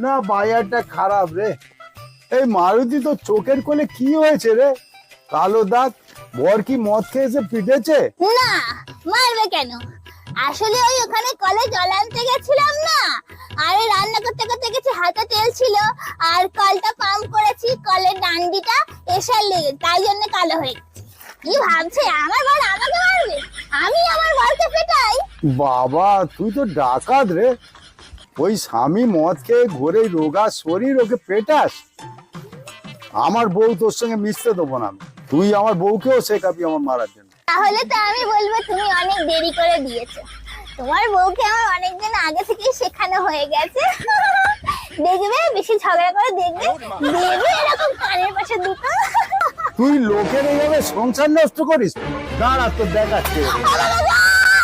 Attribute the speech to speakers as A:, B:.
A: না বাজারটা খারাপ রে। এই মারুতি তো চোখের কোলে কি হয়েছে রে? কালো দাগ। বর কি মদ খেয়ে এসে পিটেছে?
B: না, মারবে কেন? আসলে ওই ওখানে কলে জল আনতে গেছিলাম না, আরে রান্না করতে করতে গেছি, হাতে তেল ছিল আর কলটা পাম্প করেছি, কলের ডান্ডিটা এসে লেগে, তাই জন্য কালো হয়ে গেছে। কি ভাবছে আমার বর আমাকে মারবে? আমি আমার বরকে পেটাই?
A: বাবা তুই তো ডাকাত রে। ওই স্বামী মদ খেয়ে ঘোরে রোগা শরীর, ওকে পেটাস? আমার বউ তোর সঙ্গে মিশতে দেবো না আমি। তুই আমার বউকেও শেখাবি আমার মারার জন্য।
B: তাহলে তো আমি বলবো তুমি অনেক দেরি করে দিয়েছো। তোমার বউকে আমার অনেকদিন আগে থেকেই শেখানো হয়ে গেছে। দেখবে বেশি ঝগড়া করে দেখবে, দেবে এরকম কানের পাশে দুটো।
A: তুই লোকের এইভাবে সংসার নষ্ট করিস? দাঁড়া তোর দেখাচ্ছে।